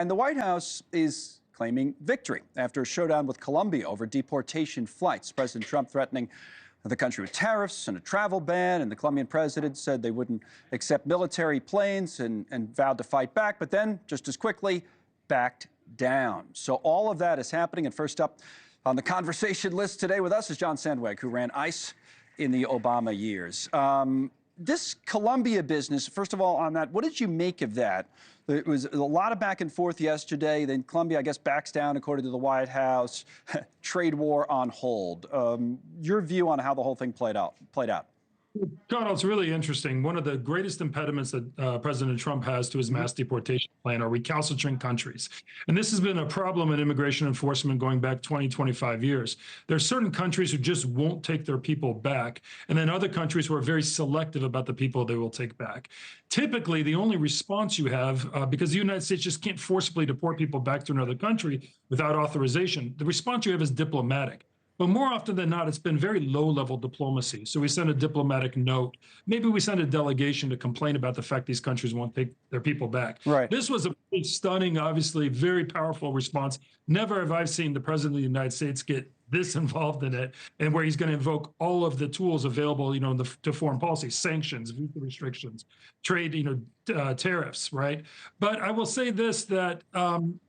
And the White House is claiming victory after a showdown with Colombia over deportation flights. President Trump threatening the country with tariffs and a travel ban, and the Colombian president said they wouldn't accept military planes and vowed to fight back, but then just as quickly backed down. So all of that is happening. And first up on the conversation list today with us is John Sandweg, who ran ICE in the Obama years. This Colombia business, first of all, on that, what did you make of that? There was a lot of back and forth yesterday. Then Colombia, I guess, backs down, according to the White House. Trade war on hold. Your view on how the whole thing played out? Connell, it's really interesting. One of the greatest impediments that President Trump has to his mass deportation plan are recalcitrant countries. And this has been a problem in immigration enforcement going back 20, 25 years. There are certain countries who just won't take their people back, and then other countries who are very selective about the people they will take back. Typically, the only response you have, because the United States just can't forcibly deport people back to another country without authorization, the response you have is diplomatic. But more often than not, it's been very low-level diplomacy. So we send a diplomatic note. Maybe we send a delegation to complain about the fact these countries won't take their people back. Right. This was a pretty stunning, obviously, very powerful response. Never have I seen the President of the United States get this involved in it, and where he's going to invoke all of the tools available, to foreign policy, sanctions, visa restrictions, trade, tariffs, right? But I will say this, that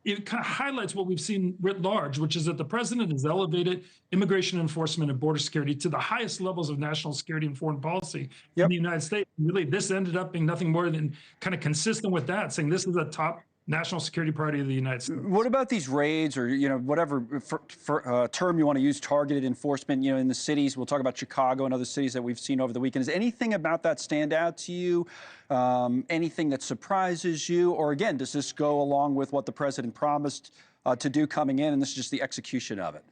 it kind of highlights what we've seen writ large, which is that the president has elevated immigration enforcement and border security to the highest levels of national security and foreign policy in the United States. Really, this ended up being nothing more than kind of consistent with that, saying this is a top national security priority of the United States. What about these raids, or whatever term you want to use, targeted enforcement, in the cities? We'll talk about Chicago and other cities that we've seen over the weekend. Does anything about that stand out to you? Anything that surprises you? Or again, does this go along with what the president promised to do coming in, and this is just the execution of it?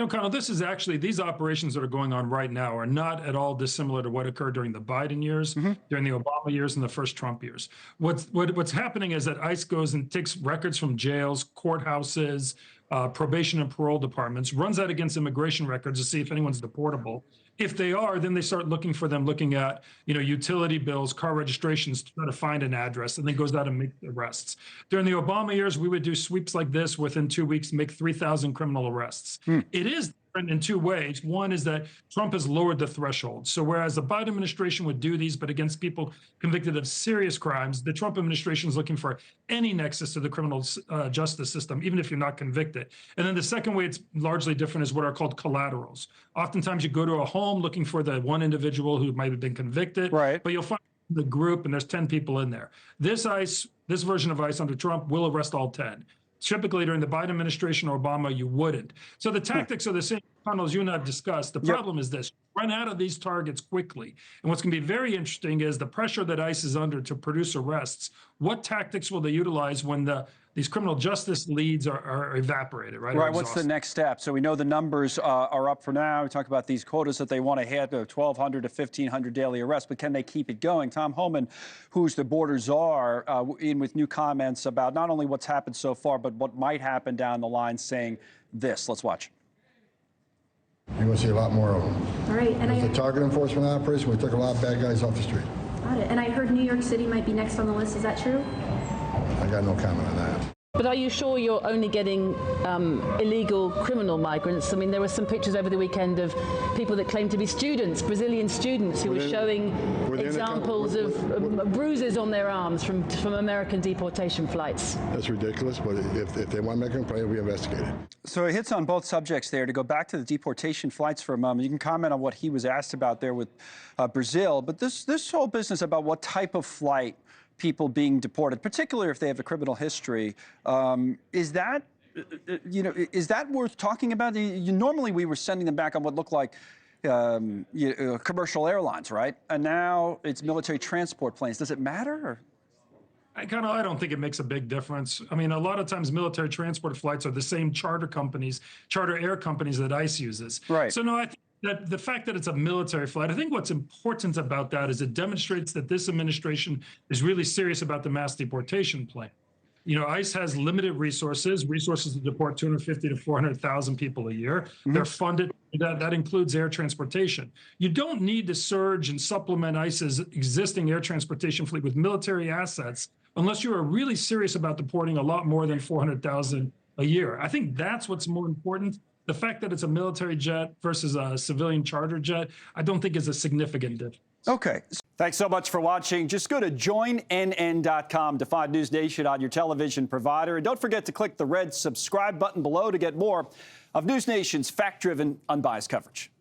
Connell, this is actually, these operations that are going on right now are not at all dissimilar to what occurred during the Biden years, during the Obama years, and the first Trump years. What's happening is that ICE goes and takes records from jails, courthouses, probation and parole departments, runs that against immigration records to see if anyone's deportable. If they are, then they start looking for them, looking at, utility bills, car registrations to try to find an address, and then goes out and make arrests. During the Obama years, we would do sweeps like this within 2 weeks, make 3,000 criminal arrests. It is different in two ways. One is that Trump has lowered the threshold. So whereas the Biden administration would do these, but against people convicted of serious crimes, the Trump administration is looking for any nexus to the criminal justice system, even if you're not convicted. And then the second way it's largely different is what are called collaterals. Oftentimes you go to a home looking for the one individual who might have been convicted, but you'll find the group and there's 10 people in there. This version of ICE under Trump will arrest all 10. Typically, during the Biden administration or Obama, you wouldn't. So the tactics are the same, as you and I have discussed. The problem is this: run out of these targets quickly. And what's going to be very interesting is the pressure that ICE is under to produce arrests. What tactics will they utilize when these criminal justice leads are evaporated, right? Right. What's the next step? So we know the numbers are up for now. We talk about these quotas that they want to hit, 1,200 to 1,500 daily arrests, but can they keep it going? Tom Homan, who's the border czar, in with new comments about not only what's happened so far, but what might happen down the line, saying this. Let's watch. You're going to see a lot more of them. All right. And the target enforcement operation, we took a lot of bad guys off the street. Got it. And I heard New York City might be next on the list. Is that true? I got no comment on that. But are you sure you're only getting illegal criminal migrants? I mean, there were some pictures over the weekend of people that claimed to be students, Brazilian students, who were showing examples of bruises on their arms from American deportation flights. That's ridiculous, but if they want to make a complaint, it'll be investigated. So it hits on both subjects there. To go back to the deportation flights for a moment, you can comment on what he was asked about there with Brazil, but this whole business about what type of flight people being deported, particularly if they have a criminal history, is that worth talking about? Normally we were sending them back on what looked like commercial airlines, right? And now it's military transport planes. Does it matter? I don't think it makes a big difference. I mean, a lot of times military transport flights are the same charter air companies that ICE uses. Right. So no, I think that the fact that it's a military flight, I think what's important about that is it demonstrates that this administration is really serious about the mass deportation plan. ICE has limited resources to deport 250 to 400,000 people a year. They're funded. That includes air transportation. You don't need to surge and supplement ICE's existing air transportation fleet with military assets unless you are really serious about deporting a lot more than 400,000 a year. I think that's what's more important. The fact that it's a military jet versus a civilian charter jet, I don't think is a significant difference. Okay. Thanks so much for watching. Just go to joinnn.com to find NewsNation on your television provider. And don't forget to click the red subscribe button below to get more of NewsNation's fact-driven, unbiased coverage.